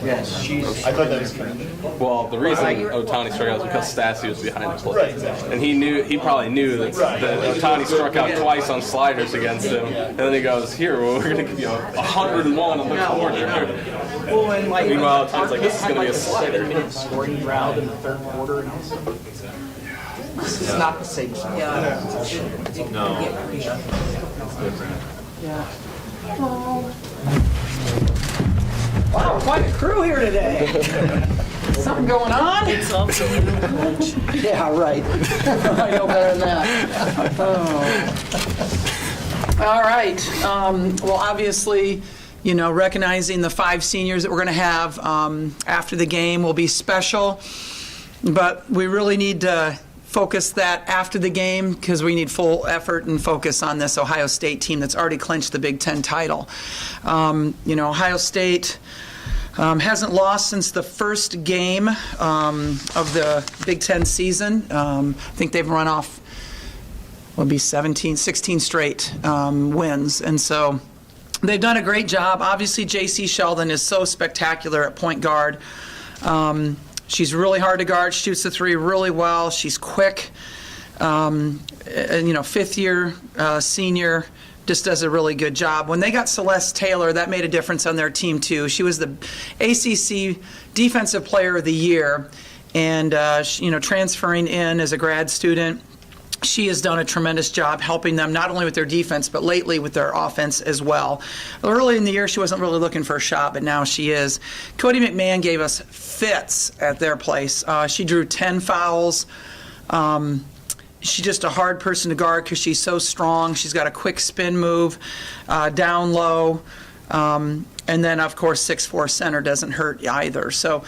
Yes, she's. I thought that was kind of. Well, the reason Otani struck out was because Stassi was behind the plate. Right. And he probably knew that Otani struck out twice on sliders against him. And then he goes, here, well, we're going to give you 101 on the corner. Well, and like, Meanwhile, Otani's like, this is going to be a slider. 30-minute scoring drought in the third quarter. This is not the same. Wow, quite a crew here today. Something going on? It's also Yeah, right. I know better than that. Oh. All right. Well, obviously, you know, recognizing the 5 seniors that we're going to have after the game will be special, but we really need to focus that after the game because we need full effort and focus on this Ohio State team that's already clinched the Big Ten title. You know, Ohio State hasn't lost since the first game of the Big Ten season. I think they've run off, will be 16 straight wins. And so they've done a great job. Obviously, J.C. Sheldon is so spectacular at point guard. She's really hard to guard, shoots the 3 really well. She's quick. And, you know, fifth-year senior, just does a really good job. When they got Celeste Taylor, that made a difference on their team, too. She was the ACC Defensive Player of the Year, and, you know, transferring in as a grad student, she has done a tremendous job helping them not only with their defense, but lately with their offense as well. Early in the year, she wasn't really looking for a shot, but now she is. Cody McMahon gave us fits at their place. She drew 10 fouls. She's just a hard person to guard because she's so strong. She's got a quick spin move, down low. And then, of course, 6'4" center doesn't hurt either. So,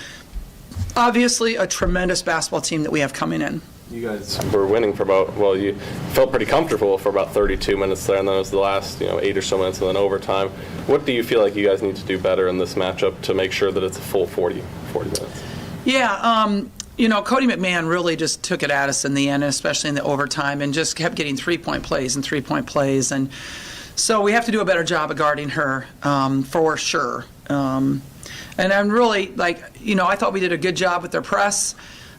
obviously, a tremendous basketball team that we have coming in. You guys were winning for about, well, you felt pretty comfortable for about 32 minutes there, and then it was the last, 8 or so minutes, and then overtime. What do you feel like you guys need to do better in this matchup to make sure that it's a full 40 minutes? Yeah, Cody McMahon really just took it at us in the end, especially in the overtime, and just kept getting three-point plays. And so we have to do a better job of guarding her, for sure. And I'm really, I thought we did a good job with their press,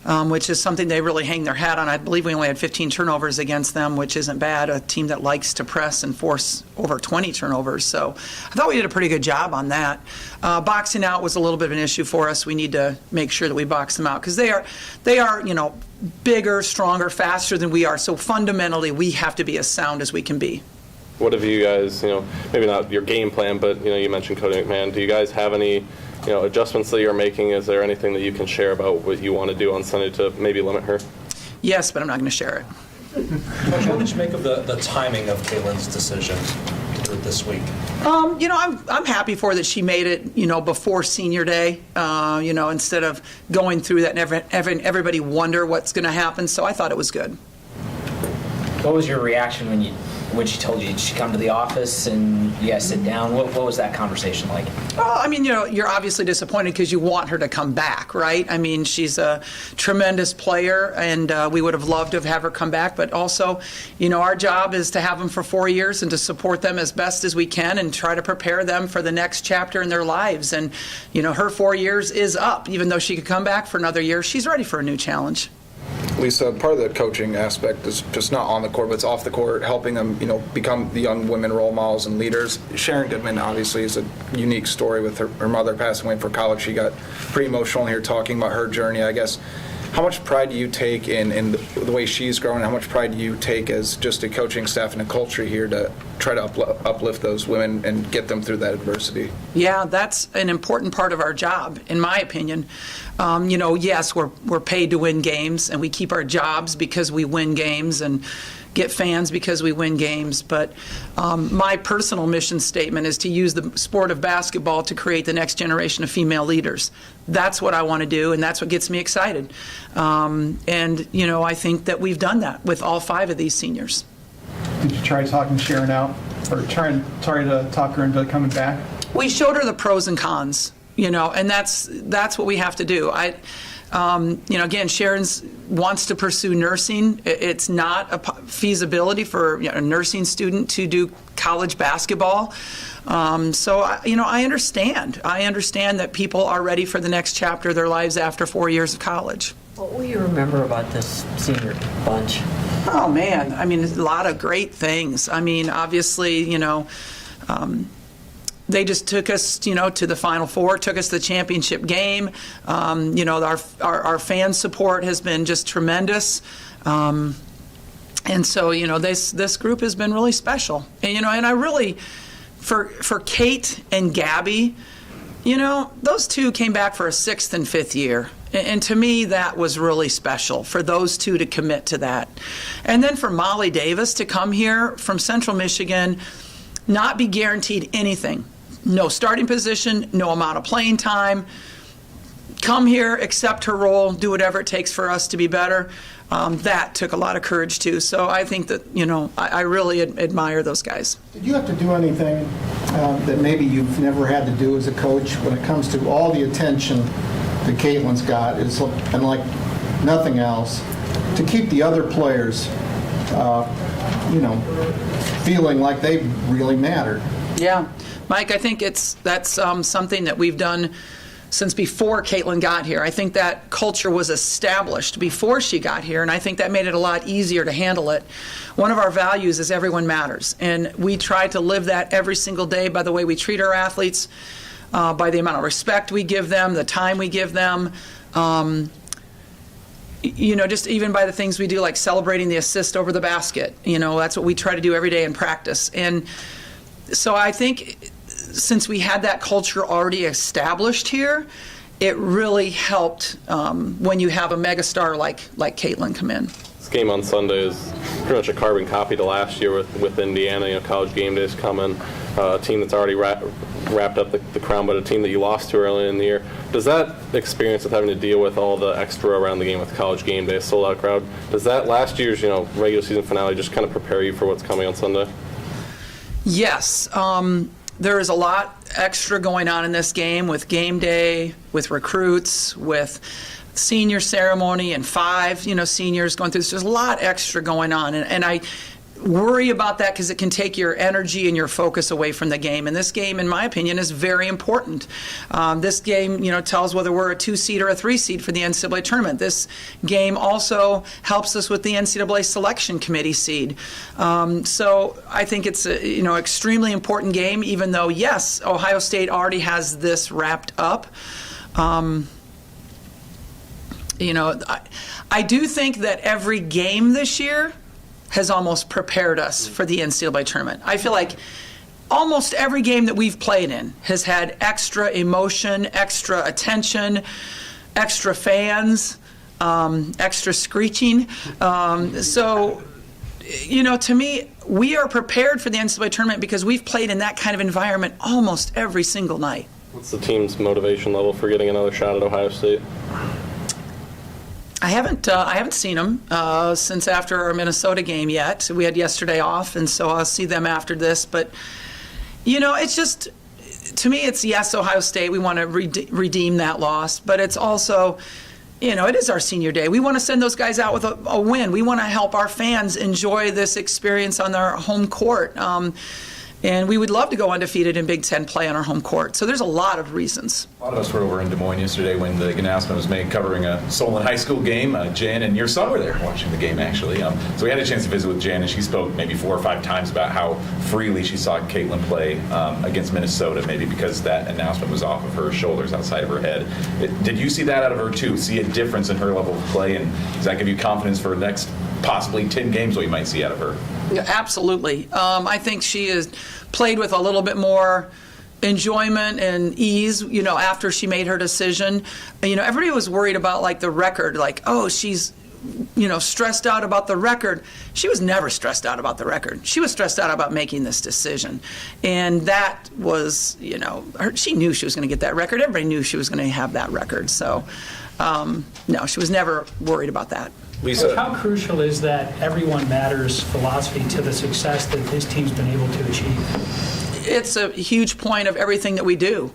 which is something they really hang their hat on. I believe we only had 15 turnovers against them, which isn't bad, a team that likes to press and force over 20 turnovers. So I thought we did a pretty good job on that. Boxing out was a little bit of an issue for us. We need to make sure that we box them out because they are, bigger, stronger, faster than we are. So fundamentally, we have to be as sound as we can be. What have you guys, maybe not your game plan, but, you mentioned Cody McMahon. Do you guys have any, adjustments that you're making? Is there anything that you can share about what you want to do on Sunday to maybe limit her? Yes, but I'm not going to share it. Coach, what did you make of the timing of Caitlin's decision this week? I'm happy for that she made it, before senior day, instead of going through that and having everybody wonder what's going to happen. So I thought it was good. What was your reaction when she told you? Did she come to the office and you guys sit down? What was that conversation like? Well, you're obviously disappointed because you want her to come back, right? She's a tremendous player, and we would have loved to have her come back. But also, our job is to have them for 4 years and to support them as best as we can and try to prepare them for the next chapter in their lives. And, her 4 years is up. Even though she could come back for another year, she's ready for a new challenge. Lisa, part of the coaching aspect is just not on the court, but it's off the court, helping them, become the young women role models and leaders. Sharon Goodman obviously is a unique story with her mother passing away for college. She got pretty emotional here talking about her journey. I guess, how much pride do you take in the way she's growing? How much pride do you take as just a coaching staff and a culture here to try to uplift those women and get them through that adversity? Yeah, that's an important part of our job, in my opinion. Yes, we're paid to win games, and we keep our jobs because we win games and get fans because we win games. But my personal mission statement is to use the sport of basketball to create the next generation of female leaders. That's what I want to do, and that's what gets me excited. I think that we've done that with all 5 of these seniors. Did you try talking Sharon out, or try to talk her into coming back? We showed her the pros and cons, and that's what we have to do. Again, Sharon wants to pursue nursing. It's not a feasibility for a nursing student to do college basketball. I understand. I understand that people are ready for the next chapter of their lives after 4 years of college. What will you remember about this senior bunch? Oh, man. A lot of great things. Obviously, they just took us, to the Final Four, took us to the championship game. Our fan support has been just tremendous. And so, this group has been really special. And, and I really, for Kate and Gabbie, those two came back for a 6th and 5th year. And to me, that was really special for those two to commit to that. And then for Molly Davis to come here from Central Michigan, not be guaranteed anything. No starting position, no amount of playing time. Come here, accept her role, do whatever it takes for us to be better. That took a lot of courage, too. So I think that, I really admire those guys. Did you have to do anything that maybe you've never had to do as a coach when it comes to all the attention that Caitlin's got, and like nothing else, to keep the other players, feeling like they really mattered? Yeah. Mike, I think that's something that we've done since before Caitlin got here. I think that culture was established before she got here, and I think that made it a lot easier to handle it. One of our values is everyone matters, and we try to live that every single day by the way we treat our athletes, by the amount of respect we give them, the time we give them, just even by the things we do, like celebrating the assist over the basket. That's what we try to do every day in practice. And so I think since we had that culture already established here, it really helped when you have a megastar like Caitlin come in. This game on Sunday is pretty much a carbon copy to last year with Indiana. College game days coming, a team that's already wrapped up the crown, but a team that you lost to early in the year. Does that experience of having to deal with all the extra around the game with college game day, sold out crowd, does that last year's regular season finale just kind of prepare you for what's coming on Sunday? Yes. There is a lot extra going on in this game with game day, with recruits, with senior ceremony and 5, seniors going through this. There's a lot extra going on, and I worry about that because it can take your energy and your focus away from the game. And this game, in my opinion, is very important. This game, tells whether we're a 2-seed or a 3-seed for the NCAA tournament. This game also helps us with the NCAA selection committee seed. So I think it's a extremely important game, even though, yes, Ohio State already has this wrapped up. I do think that every game this year has almost prepared us for the NCAA tournament. I feel like almost every game that we've played in has had extra emotion, extra attention, extra fans, extra screeching. So, to me, we are prepared for the NCAA tournament because we've played in that kind of environment almost every single night. What's the team's motivation level for getting another shot at Ohio State? I haven't seen them since after our Minnesota game yet. We had yesterday off, and so I'll see them after this. But, it's just, to me, it's yes, Ohio State. We want to redeem that loss. But it's also, it is our senior day. We want to send those guys out with a win. We want to help our fans enjoy this experience on their home court. And we would love to go undefeated in Big Ten play on our home court. So there's a lot of reasons. A lot of us were over in Des Moines yesterday when the announcement was made covering a Solon High School game. Jan and your son were there watching the game, actually. So we had a chance to visit with Jan, and she spoke maybe 4 or 5 times about how freely she saw Caitlin play against Minnesota, maybe because that announcement was off of her shoulders, outside of her head. Did you see that out of her, too? See a difference in her level of play? And does that give you confidence for the next possibly 10 games what you might see out of her? Yeah, absolutely. I think she has played with a little bit more enjoyment and ease, after she made her decision. Everybody was worried about the record, she's stressed out about the record. She was never stressed out about the record. She was stressed out about making this decision. And that was, she knew she was going to get that record. Everybody knew she was going to have that record. So, no, she was never worried about that. Lisa. How crucial is that everyone matters philosophy to the success that this team's been able to achieve? It's a huge point of everything that we do.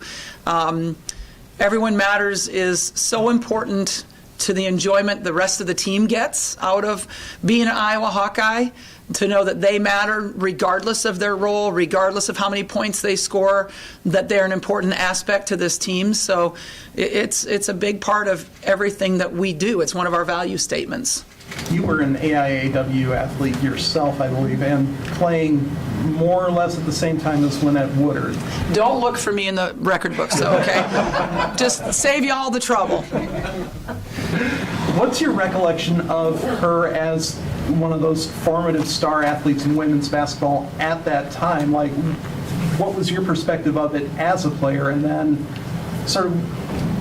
Everyone matters is so important to the enjoyment the rest of the team gets out of being an Iowa Hawkeye, to know that they matter regardless of their role, regardless of how many points they score, that they're an important aspect to this team. So it's a big part of everything that we do. It's one of our value statements. You were an AIAW athlete yourself, I believe, and playing more or less at the same time as Lynette Woodard. Don't look for me in the record books, though, okay? Just save you all the trouble. What's your recollection of her as one of those formative star athletes in women's basketball at that time? What was your perspective of it as a player, and then sort of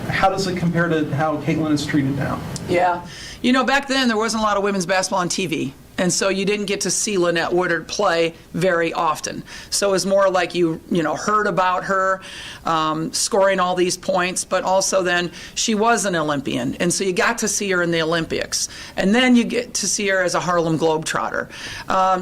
how does it compare to how Caitlin is treated now? Yeah. Back then there wasn't a lot of women's basketball on TV. And so you didn't get to see Lynette Woodard play very often. So it was more like you heard about her scoring all these points, but also then she was an Olympian. And so you got to see her in the Olympics. And then you get to see her as a Harlem Globetrotter.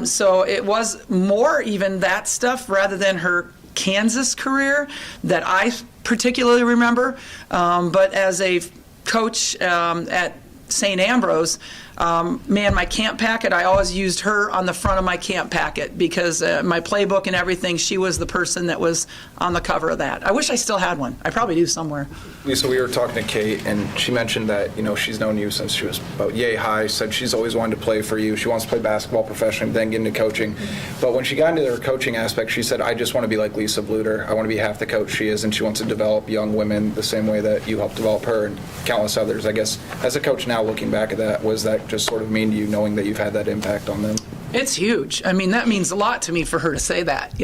So it was more even that stuff rather than her Kansas career that I particularly remember. But as a coach at St. Ambrose, my camp packet, I always used her on the front of my camp packet because my playbook and everything, she was the person that was on the cover of that. I wish I still had one. I probably do somewhere. Lisa, we were talking to Kate, and she mentioned that, she's known you since she was about yay high, said she's always wanted to play for you. She wants to play basketball professionally, then get into coaching. But when she got into her coaching aspect, she said, I just want to be like Lisa Bluter. I want to be half the coach she is, and she wants to develop young women the same way that you helped develop her and countless others. I guess, as a coach now, looking back at that, was that just sort of mean to you, knowing that you've had that impact on them? It's huge. That means a lot to me for her to say that,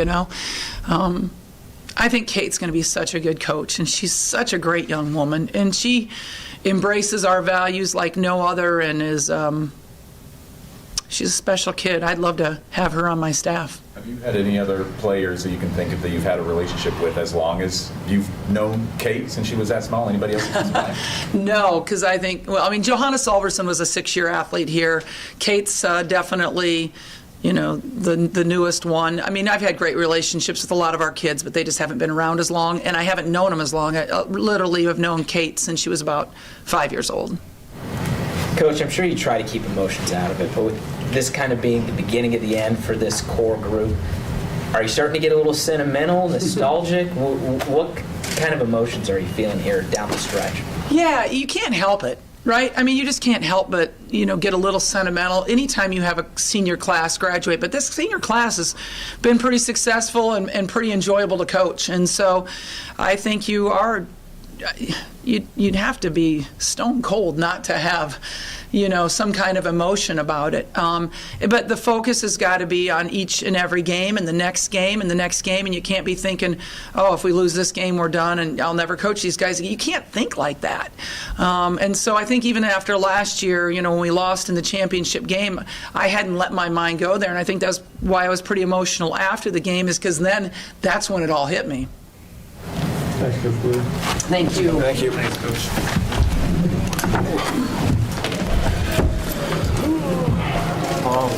I think Kate's going to be such a good coach, and she's such a great young woman, and she embraces our values like no other, and is she's a special kid. I'd love to have her on my staff. Have you had any other players that you can think of that you've had a relationship with as long as you've known Kate since she was that small? Anybody else? No, because I think, Johanna Solverson was a 6-year athlete here. Kate's definitely, the newest one. I mean, I've had great relationships with a lot of our kids, but they just haven't been around as long, and I haven't known them as long. I literally have known Kate since she was about 5 years old. Coach, I'm sure you try to keep emotions out of it, but with this kind of being the beginning of the end for this core group, are you starting to get a little sentimental, nostalgic? What kind of emotions are you feeling here down the stretch? Yeah, you can't help it, right? I mean, you just can't help but, get a little sentimental anytime you have a senior class graduate. But this senior class has been pretty successful and pretty enjoyable to coach. And so I think you'd have to be stone cold not to have, some kind of emotion about it. But the focus has got to be on each and every game and the next game and the next game. And you can't be thinking, oh, if we lose this game, we're done and I'll never coach these guys. You can't think like that. And so I think even after last year, when we lost in the championship game, I hadn't let my mind go there. And I think that's why I was pretty emotional after the game, is because then that's when it all hit me. Thanks, Coach Blue. Thank you. Thank you. Thanks, Coach. Paul.